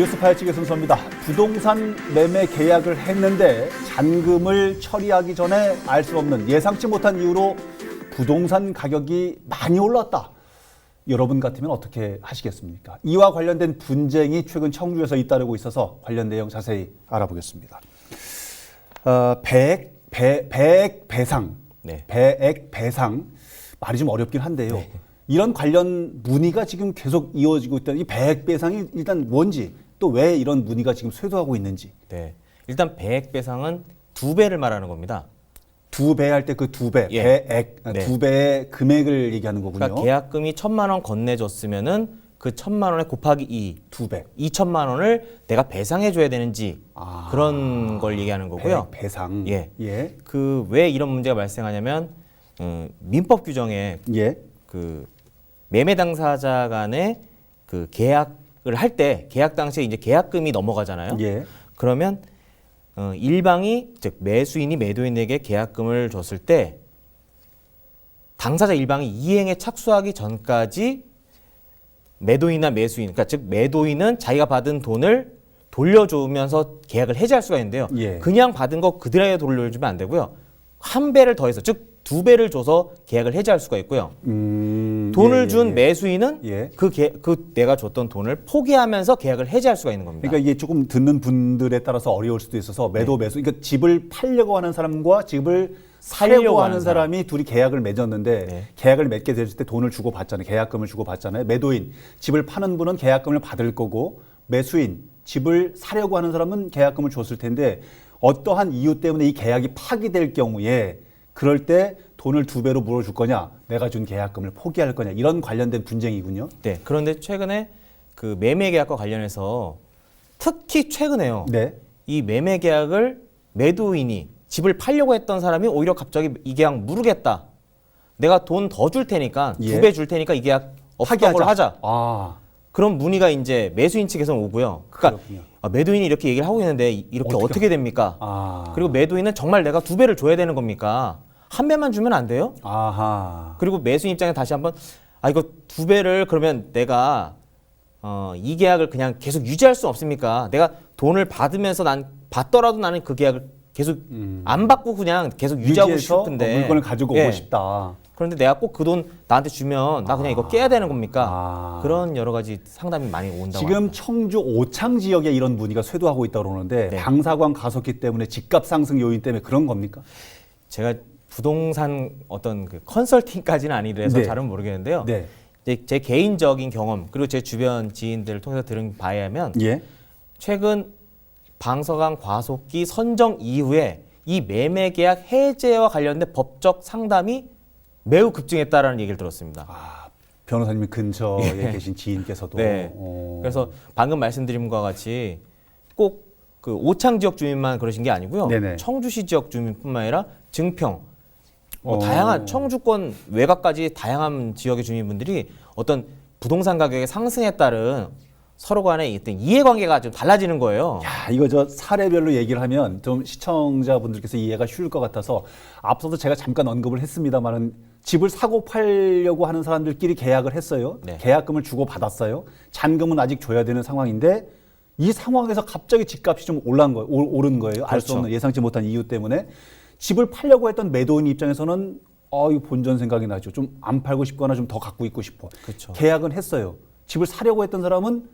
뉴스파헤치기 순서입니다. 부동산 매매 계약을 했는데 잔금을 처리하기 전에 알 수 없는 예상치 못한 이유로 부동산 가격이 많이 올랐다. 여러분 같으면 어떻게 하시겠습니까? 이와 관련된 분쟁이 최근 청주에서 잇따르고 있어서 관련 내용 자세히 알아보겠습니다. 배액 배상, 네. 배액 배상 말이 좀 어렵긴 한데요. 네. 이런 관련 문의가 지금 계속 이어지고 있다. 이 배액 배상이 일단 뭔지 또 왜 이런 문의가 지금 쇄도하고 있는지. 네. 일단 배액 배상은 2배를 말하는 겁니다. 2배 할 때 그 2배, 예. 배액, 네. 2배의 금액을 얘기하는 거군요. 그러니까 계약금이 1,000만 원 건네줬으면은 그 1,000만 원에 곱하기 2, 2배. 2,000만 원을 내가 배상해줘야 되는지 아, 그런 걸 얘기하는 거고요. 배상. 예. 예. 그 왜 이런 문제가 발생하냐면 민법 규정에 예. 그 매매 당사자 간의 그 계약을 할 때 계약 당시에 이제 계약금이 넘어가잖아요. 예. 그러면 일방이 즉 매수인이 매도인에게 계약금을 줬을 때 당사자 일방이 이행에 착수하기 전까지 매도인이나 매수인, 그러니까 즉 매도인은 자기가 받은 돈을 돌려주면서 계약을 해지할 수가 있는데요. 예. 그냥 받은 거 그대로 돌려주면 안 되고요. 한 배를 더해서 즉 2배를 줘서 계약을 해지할 수가 있고요. 돈을 예, 준 예. 매수인은 예. 그 내가 줬던 돈을 포기하면서 계약을 해지할 수가 있는 겁니다. 그러니까 이게 조금 듣는 분들에 따라서 어려울 수도 있어서 매도 매수. 그러니까 집을 팔려고 하는 사람과 집을 사려고 하는 사람이 둘이 계약을 맺었는데 네. 계약을 맺게 됐을 때 돈을 주고 받잖아요. 계약금을 주고 받잖아요. 매도인 집을 파는 분은 계약금을 받을 거고 매수인 집을 사려고 하는 사람은 계약금을 줬을 텐데 어떠한 이유 때문에 이 계약이 파기될 경우에 그럴 때 돈을 2배로 물어줄 거냐, 내가 준 계약금을 포기할 거냐 이런 관련된 분쟁이군요. 네. 그런데 최근에 그 매매 계약과 관련해서 특히 최근에요. 네. 이 매매 계약을 매도인이 집을 팔려고 했던 사람이 오히려 갑자기 이 계약 무르겠다. 내가 돈 더 줄 테니까 예. 2배 줄 테니까 이 계약 없던 걸로 하자. 아, 그런 문의가 이제 매수인 측에서 오고요. 그러니까 그렇군요. 매도인이 이렇게 얘기를 하고 있는데 이렇게 어떻게 됩니까? 아, 그리고 매도인은 정말 내가 2배를 줘야 되는 겁니까? 한 배만 주면 안 돼요? 아하. 그리고 매수인 입장에 다시 한번 이거 2배를 그러면 내가 이 계약을 그냥 계속 유지할 수 없습니까? 내가 돈을 받으면서 받더라도 나는 그 계약을 계속 안 받고 그냥 계속 유지하고 유지해서 싶은데 물건을 가지고 예. 오고 싶다. 그런데 내가 꼭 그 돈 나한테 주면 나 그냥 이거 깨야 되는 겁니까? 아. 그런 여러 가지 상담이 많이 온다고 지금 합니다. 청주 오창 지역에 이런 문의가 쇄도하고 있다고 그러는데 네. 방사광 가속기 때문에 집값 상승 요인 때문에 그런 겁니까? 제가 부동산 어떤 그 컨설팅까지는 아니라서 네. 잘은 모르겠는데요. 네. 이제 제 개인적인 경험 그리고 제 주변 지인들을 통해서 들은 바에 의하면 예. 최근 방사광 과속기 선정 이후에 이 매매 계약 해제와 관련된 법적 상담이 매우 급증했다라는 얘기를 들었습니다. 아, 변호사님 근처에 계신 지인께서도. 네. 그래서 방금 말씀드린 것과 같이 꼭 그 오창 지역 주민만 그러신 게 아니고요. 네네. 청주시 지역 주민뿐만 아니라 증평, 어. 다양한 청주권 외곽까지 다양한 지역의 주민분들이 어떤 부동산 가격의 상승에 따른 서로 간의 어떤 이해관계가 좀 달라지는 거예요. 야, 이거 저 사례별로 얘기를 하면 좀 시청자분들께서 이해가 쉬울 것 같아서 앞서도 제가 잠깐 언급을 했습니다만은 집을 사고 팔려고 하는 사람들끼리 계약을 했어요. 네. 계약금을 주고 받았어요. 잔금은 아직 줘야 되는 상황인데 이 상황에서 갑자기 집값이 좀 오른 거예요. 알 수 그렇죠. 없는 예상치 못한 이유 때문에 집을 팔려고 했던 매도인 입장에서는 이 본전 생각이 나죠. 좀 안 팔고 싶거나 좀 더 갖고 있고 싶어. 그렇죠. 계약은 했어요. 집을 사려고 했던 사람은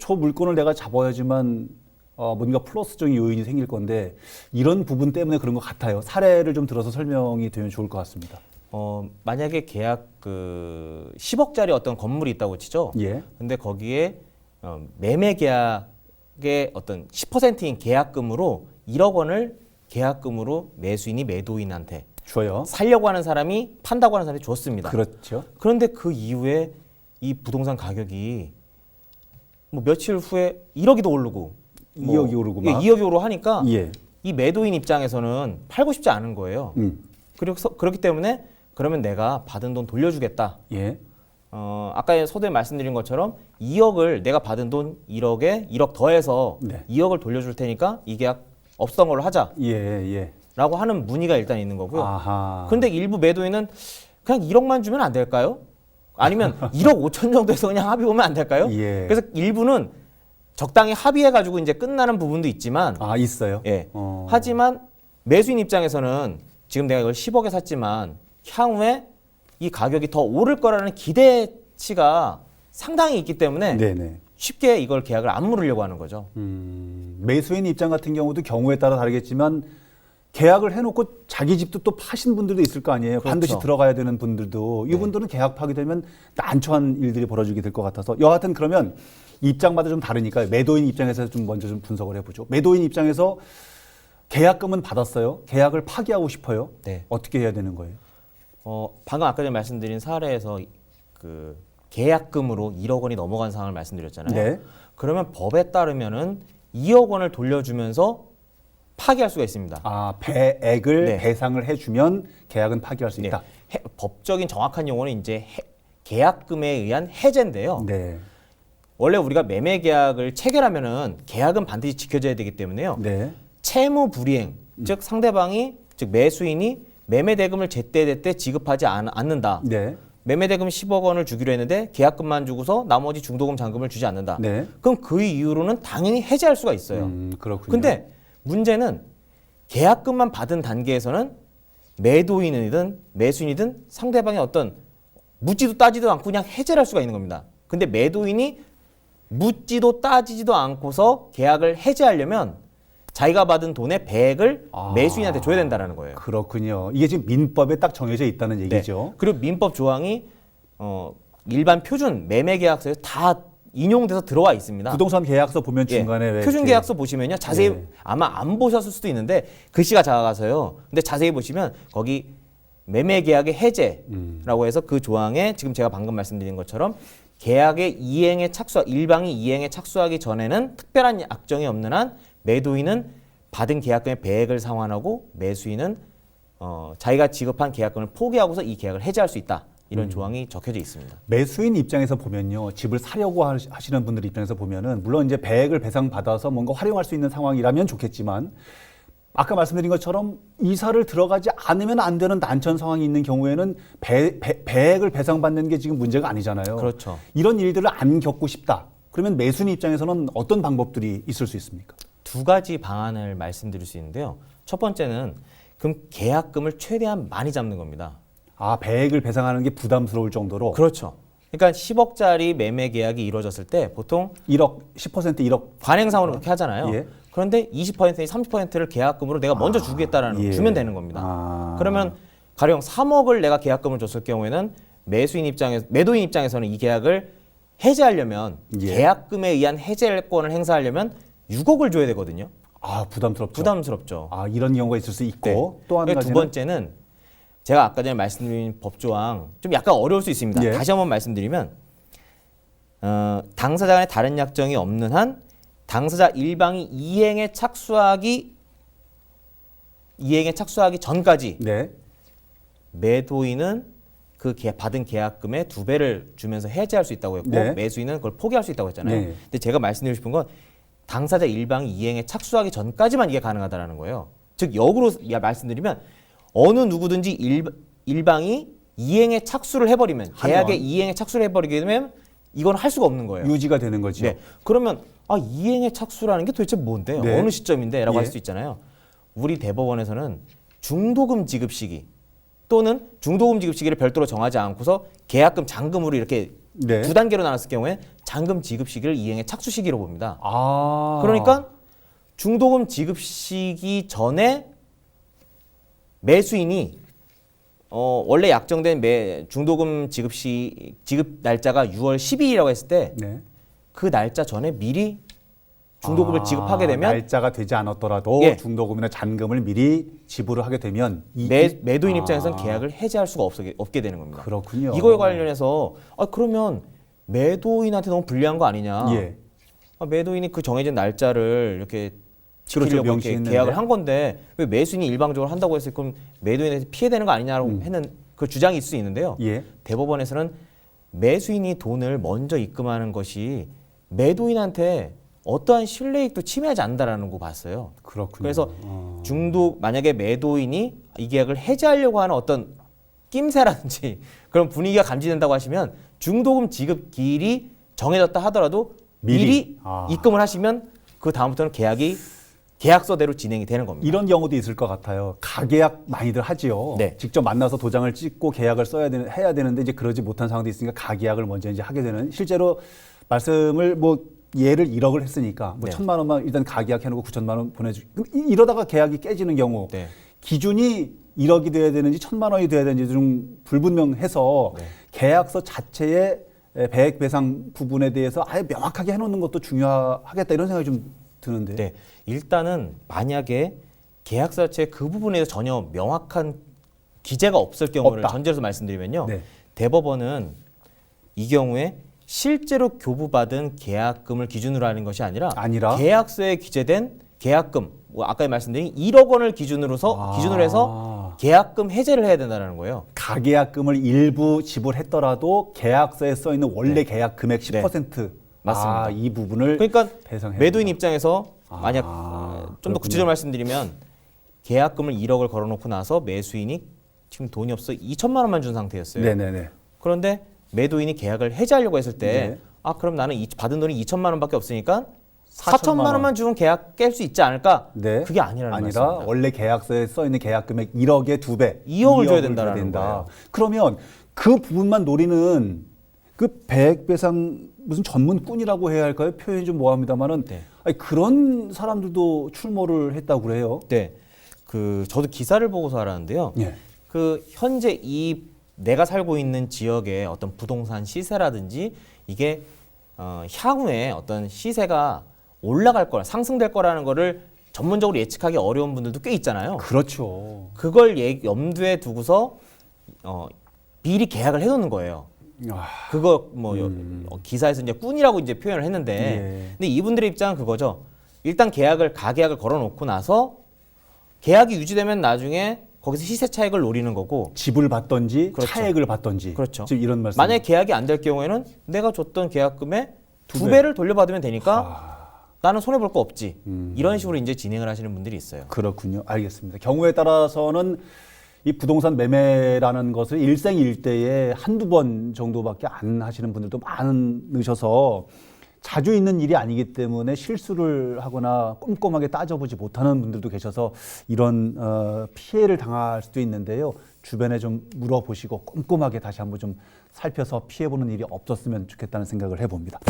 저 물건을 내가 잡아야지만 뭔가 플러스적인 요인이 생길 건데 이런 부분 때문에 그런 것 같아요. 사례를 좀 들어서 설명이 되면 좋을 것 같습니다. 만약에 계약 10억짜리 어떤 건물이 있다고 치죠. 예. 근데 거기에 매매 계약의 어떤 10%인 계약금으로 1억 원을 계약금으로 매수인이 매도인한테 줘요. 살려고 하는 사람이 판다고 하는 사람이 줬습니다. 그렇죠. 그런데 그 이후에 이 부동산 가격이 뭐 며칠 후에 1억이 더 오르고 2억이 오르고 예, 막. 2억이 오르고 하니까 예. 이 매도인 입장에서는 팔고 싶지 않은 거예요. 그렇기 때문에 그러면 내가 받은 돈 돌려주겠다. 예. 아까 서두에 말씀드린 것처럼 2억을 내가 받은 돈 1억에 1억 더해서 네. 2억을 돌려줄 테니까 이 계약 없던 걸로 하자. 예. 예. 라고 하는 문의가 일단 있는 거고요. 아하. 그런데 일부 매도인은 그냥 1억만 주면 안 될까요? 아니면 1억 5천 정도에서 그냥 합의 보면 안 될까요? 예. 그래서 일부는 적당히 합의해가지고 이제 끝나는 부분도 있지만, 아, 있어요? 예. 하지만 매수인 입장에서는 지금 내가 이걸 10억에 샀지만 향후에 이 가격이 더 오를 거라는 기대치가 상당히 있기 때문에 네네. 쉽게 이걸 계약을 안 물으려고 하는 거죠. 매수인 입장 같은 경우도 경우에 따라 다르겠지만 계약을 해놓고 자기 집도 또 파신 분들도 있을 거 아니에요. 그렇죠. 반드시 들어가야 되는 분들도 이분들은 계약 파기 되면 난처한 일들이 벌어지게 될 것 같아서 여하튼 그러면 입장마다 좀 다르니까 매도인 입장에서 좀 먼저 좀 분석을 해보죠. 매도인 입장에서 계약금은 받았어요. 계약을 파기하고 싶어요. 네. 어떻게 해야 되는 거예요? 방금 아까 전에 말씀드린 사례에서 그 계약금으로 1억 원이 넘어간 상황을 말씀드렸잖아요. 네. 그러면 법에 따르면은 2억 원을 돌려주면서 파기할 수가 있습니다. 아, 배액을 네. 배상을 해주면 계약은 파기할 수 네. 있다. 법적인 정확한 용어는 이제 계약금에 의한 해제인데요. 네. 원래 우리가 매매 계약을 체결하면은 계약은 반드시 지켜져야 되기 때문에요. 네. 채무 불이행, 즉 상대방이 즉 매수인이 매매 대금을 제때제때 지급하지 않는다. 네. 매매 대금 10억 원을 주기로 했는데 계약금만 주고서 나머지 중도금 잔금을 주지 않는다. 네. 그럼 그 이후로는 당연히 해제할 수가 있어요. 그렇군요. 근데 문제는 계약금만 받은 단계에서는 매도인이든 매수인이든 상대방의 어떤 묻지도 따지도 않고 그냥 해제를 할 수가 있는 겁니다. 근데 매도인이 묻지도 따지지도 않고서 계약을 해제하려면 자기가 받은 돈의 배액을 매수인한테 줘야 된다는 거예요. 그렇군요. 이게 지금 민법에 딱 정해져 있다는 얘기죠. 네. 그리고 민법 조항이 일반 표준 매매 계약서에 다 인용돼서 들어와 있습니다. 부동산 계약서 보면 예, 중간에 왜 표준 이렇게- 계약서 보시면요. 자세히 네. 아마 안 보셨을 수도 있는데 글씨가 작아서요. 근데 자세히 보시면 거기 매매 계약의 해제라고 해서 그 조항에 지금 제가 방금 말씀드린 것처럼 계약의 이행에 일방이 이행에 착수하기 전에는 특별한 약정이 없는 한 매도인은 받은 계약금의 배액을 상환하고 매수인은 자기가 지급한 계약금을 포기하고서 이 계약을 해제할 수 있다. 이런 조항이 적혀져 있습니다. 매수인 입장에서 보면요, 집을 사려고 하시는 분들 입장에서 보면은 물론 이제 배액을 배상 받아서 뭔가 활용할 수 있는 상황이라면 좋겠지만 아까 말씀드린 것처럼 이사를 들어가지 않으면 안 되는 난처한 상황이 있는 경우에는 배액을 배상받는 게 지금 문제가 아니잖아요. 그렇죠. 이런 일들을 안 겪고 싶다. 그러면 매수인 입장에서는 어떤 방법들이 있을 수 있습니까? 두 가지 방안을 말씀드릴 수 있는데요. 첫 번째는 그럼 계약금을 최대한 많이 잡는 겁니다. 아, 배액을 배상하는 게 부담스러울 정도로 그렇죠. 그러니까 10억짜리 매매 계약이 이루어졌을 때 보통 1억, 10% 1억. 관행상으로 그렇게 하잖아요. 예. 그런데 20%, 30%를 계약금으로 내가 먼저 주겠다라는 예. 주면 되는 겁니다. 그러면 가령 3억을 내가 계약금을 줬을 경우에는 매도인 입장에서는 이 계약을 해제하려면 예. 계약금에 의한 해제권을 행사하려면 6억을 줘야 되거든요. 아, 부담스럽죠. 부담스럽죠. 아, 이런 경우가 있을 수 있고 네. 또 한 그리고 가지는 두 번째는 제가 아까 전에 말씀드린 법조항 좀 약간 어려울 수 있습니다. 예. 다시 한번 말씀드리면 당사자 간에 다른 약정이 없는 한 당사자 일방이 이행에 착수하기 전까지 네. 매도인은 그 받은 계약금의 2배를 주면서 해제할 수 있다고 했고 네. 매수인은 그걸 포기할 수 있다고 했잖아요. 네. 근데 제가 말씀드리고 싶은 건 당사자 일방이 이행에 착수하기 전까지만 이게 가능하다는 거예요. 즉 역으로 말씀드리면 어느 누구든지 일방이 이행에 착수를 해버리면 계약에 이행에 착수를 해버리게 되면 이건 할 수가 없는 거예요. 유지가 되는 거죠. 네. 그러면 이행에 착수라는 게 도대체 뭔데? 네. 어느 시점인데? 라고 예. 할 수 있잖아요. 우리 대법원에서는 중도금 지급 시기 또는 중도금 지급 시기를 별도로 정하지 않고서 계약금 잔금으로 이렇게 네. 두 단계로 나눴을 경우에 잔금 지급 시기를 이행의 착수 시기로 봅니다. 아. 그러니까 중도금 지급 시기 전에 매수인이 원래 약정된 중도금 지급 날짜가 6월 12일이라고 했을 때 그 네. 날짜 전에 미리 중도금을 지급하게 되면 날짜가 되지 않았더라도 예. 중도금이나 잔금을 미리 지불을 하게 되면 매도인 입장에서는 계약을 해제할 수가 없게 되는 겁니다. 그렇군요. 이거에 관련해서 그러면 매도인한테 너무 불리한 거 아니냐? 예. 매도인이 그 정해진 날짜를 이렇게 그렇죠, 지키려고 이렇게 명시했는데. 계약을 한 건데 왜 매수인이 일방적으로 한다고 했을 그럼 매도인한테 피해되는 거 아니냐고 했는 그 주장이 있을 수 있는데요. 예. 대법원에서는 매수인이 돈을 먼저 입금하는 것이 매도인한테 어떠한 신뢰익도 침해하지 않는다라는 거 봤어요. 그렇군요. 그래서 만약에 매도인이 이 계약을 해제하려고 하는 어떤 낌새라든지 그런 분위기가 감지된다고 하시면 중도금 지급 기일이 정해졌다 하더라도 미리 아. 입금을 하시면 그 다음부터는 계약서대로 진행이 되는 겁니다. 이런 경우도 있을 것 같아요. 가계약 많이들 하지요. 네. 직접 만나서 도장을 찍고 계약을 해야 되는데 이제 그러지 못한 상황도 있으니까 가계약을 먼저 이제 하게 되는, 실제로 말씀을 뭐 예를 1억을 했으니까 뭐 네. 1,000만 원만 일단 가계약 해놓고 9천만 원 이러다가 계약이 깨지는 경우 네. 기준이 1억이 돼야 되는지 1,000만 원이 돼야 되는지 좀 불분명해서 네. 계약서 자체의 배액 배상 부분에 대해서 아예 명확하게 해놓는 것도 중요하겠다 이런 생각이 좀 드는데. 네. 일단은 만약에 계약서 자체 그 부분에 대해서 전혀 명확한 기재가 없을 경우를 없다. 전제로서 말씀드리면요. 네. 대법원은 이 경우에 실제로 교부받은 계약금을 기준으로 하는 것이 아니라 계약서에 기재된 계약금, 뭐 아까 말씀드린 1억 원을 기준으로 해서 계약금 해제를 해야 된다는 거예요. 가계약금을 일부 지불했더라도 계약서에 써 있는 원래 계약 금액 10% 맞습니다. 이 부분을 그러니까 배상해야 매도인 된다. 입장에서 만약 좀 더 그렇군요. 구체적으로 말씀드리면 계약금을 1억을 걸어놓고 나서 매수인이 지금 돈이 없어 2천만 원만 준 상태였어요. 네네네. 그런데 매도인이 계약을 해지하려고 했을 때 네. 그럼 나는 받은 돈이 2천만 원밖에 없으니까 4천만 4천만 원만 주면 계약 깰 수 있지 않을까? 네. 그게 아니라 말씀입니다. 원래 계약서에 써 있는 계약 금액 1억의 2배, 2억을 줘야 된다라는 거예요. 그러면 그 부분만 노리는 그 배액배상 무슨 전문꾼이라고 해야 할까요? 표현이 좀 뭐합니다만은 네. 그런 사람들도 출몰을 했다고 그래요. 네, 저도 기사를 보고서 알았는데요. 예. 현재 내가 살고 있는 지역의 어떤 부동산 시세라든지 이게 향후에 어떤 시세가 올라갈 거라 상승될 거라는 거를 전문적으로 예측하기 어려운 분들도 꽤 있잖아요. 그렇죠. 그걸 염두에 두고서 미리 계약을 해놓는 거예요. 그거 기사에서 이제 꾼이라고 이제 표현을 했는데, 예. 근데 이분들의 입장은 그거죠. 일단 가계약을 걸어놓고 나서 계약이 유지되면 나중에 거기서 시세 차익을 노리는 거고, 집을 받던지 그렇죠. 차액을 받던지. 그렇죠. 지금 이런 말씀. 만약에 계약이 안 될 경우에는 내가 줬던 계약금의 2배를 돌려받으면 되니까 나는 손해 볼 거 없지. 이런 식으로 이제 진행을 하시는 분들이 있어요. 그렇군요. 알겠습니다. 경우에 따라서는 이 부동산 매매라는 것을 일생일대에 한두 번 정도밖에 안 하시는 분들도 많으셔서 자주 있는 일이 아니기 때문에 실수를 하거나 꼼꼼하게 따져보지 못하는 분들도 계셔서 이런 피해를 당할 수도 있는데요. 주변에 좀 물어보시고 꼼꼼하게 다시 한번 좀 살펴서 피해보는 일이 없었으면 좋겠다는 생각을 해봅니다.